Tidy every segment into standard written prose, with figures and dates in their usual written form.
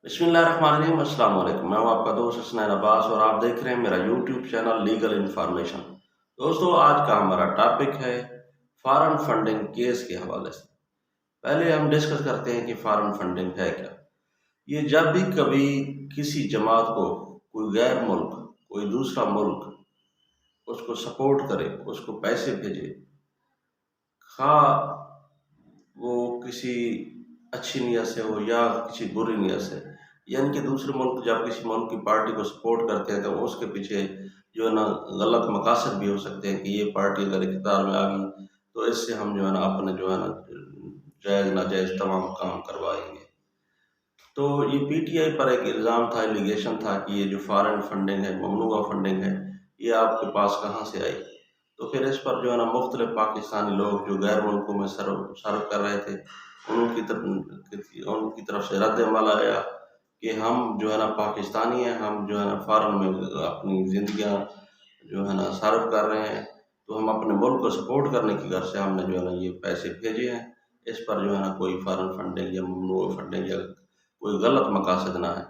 बिस्मिल्लाहिर्रहमानिर्रहीम, अस्सलाम वालेकुम। मैं हूं आपका दोस्त हसनैन अब्बास और आप देख रहे हैं मेरा यूट्यूब चैनल लीगल इन्फॉर्मेशन। दोस्तों, आज का हमारा टॉपिक है फॉरेन फंडिंग केस के हवाले से। पहले हम डिस्कस करते हैं कि फॉरेन फंडिंग है क्या। ये जब भी कभी किसी जमात को कोई गैर मुल्क, कोई दूसरा मुल्क उसको सपोर्ट करे, उसको पैसे भेजे, खा वो किसी अच्छी नीयत से हो या किसी बुरी नीयत से, यानी कि दूसरे मुल्क जब किसी मुल्क की पार्टी को सपोर्ट करते हैं तो उसके पीछे जो है ना गलत मकासद भी हो सकते हैं कि ये पार्टी अगर इक़्तिदार में आ गई तो इससे हम जो है ना अपने जो है ना जायज़ नाजायज़ तमाम काम करवाएंगे। तो ये पीटीआई पर एक इल्ज़ाम था, एलिगेशन था कि ये जो फॉरेन फंडिंग है, ममनूआ फंडिंग है, ये आपके पास कहाँ से आई। तो फिर इस पर जो है ना मुख्तलिफ पाकिस्तानी लोग जो गैर मुल्कों में सर्व सर्व कर रहे थे, उनकी तरफ से रद्द अमल आया कि हम जो है ना पाकिस्तानी हैं, हम जो है ना फॉरेन में अपनी ज़िंदगियाँ जो है ना सर्व कर रहे हैं, तो हम अपने मुल्क को सपोर्ट करने की गर्ज से हमने जो है ना ये पैसे भेजे हैं। इस पर जो है ना कोई फॉरेन फंडिंग या ममनूआ फंडिंग या कोई गलत मकासद ना है।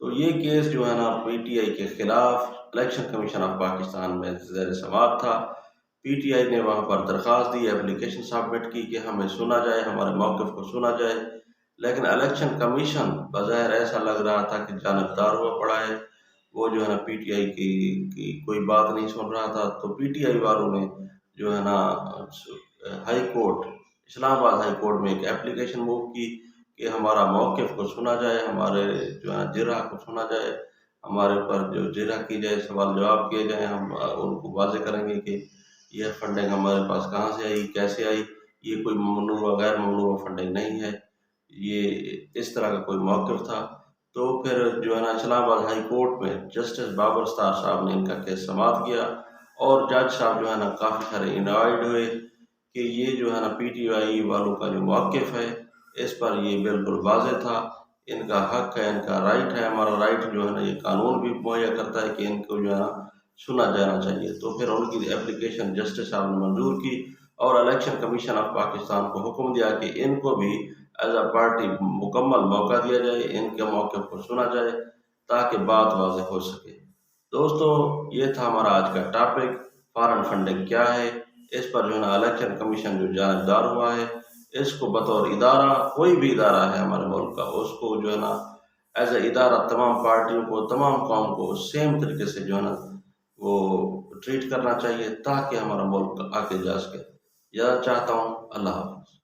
तो ये केस जो है ना पीटीआई के खिलाफ इलेक्शन कमीशन ऑफ पाकिस्तान में ज़ेर समाअत था। पीटीआई ने वहाँ पर दरख्वास्त दी, एप्लीकेशन सबमिट की कि हमें सुना जाए, हमारे मौक़िफ़ को सुना जाए। लेकिन इलेक्शन कमीशन बज़ाहिर ऐसा लग रहा था कि जानबदार हुआ पड़ा है, वो जो है ना पीटीआई की कोई बात नहीं सुन रहा था। तो पीटीआई वालों ने जो है ना high court, Islamabad high court में एक एप्लीकेशन मूव की कि हमारा मौक़िफ़ को सुना जाए, हमारे जो है जिरह को सुना जाए, हमारे ऊपर जो जिरह की जाए, सवाल जवाब किए जाएँ, हम उनको वाज़ेह करेंगे कि यह फंडिंग हमारे पास कहाँ से आई, कैसे आई, ये कोई ममनूआ गैर ममनूआ फंडिंग नहीं है, ये इस तरह का कोई मौक़िफ़ था। तो फिर जो है ना इस्लामाबाद हाई कोर्ट में जस्टिस बाबर स्टार साहब ने इनका केस समाअत किया और जज साहब जो है ना काफ़ी सारे इनवाइट हुए कि ये जो है ना पीटीआई वालों का जो मौक़िफ़ है, इस पर ये बिल्कुल वाज़ेह था, इनका हक है, इनका राइट है, हमारा राइट जो है ना ये कानून भी मुहैया करता है कि इनको जो है ना सुना जाना चाहिए। तो फिर उनकी एप्लीकेशन जस्टिस साहब ने मंजूर की और इलेक्शन कमीशन ऑफ पाकिस्तान को हुक्म दिया कि इनको भी एज अ पार्टी मुकम्मल मौका दिया जाए, इनके मौक़िफ़ को सुना जाए ताकि बात वाज़ेह हो सके। दोस्तों, ये था हमारा आज का टॉपिक, फॉरेन फंडिंग क्या है। इस पर जो है ना इलेक्शन कमीशन जो जानबदार हुआ है, इसको बतौर इदारा, कोई भी इदारा है हमारे मुल्क का, उसको जो है ना एज ए इदारा तमाम पार्टियों को, तमाम कौम को सेम तरीके से जो है ना वो ट्रीट करना चाहिए ताकि हमारा मुल्क आगे जा सके। इजाज़त चाहता हूँ। अल्लाह हाफ़िज़।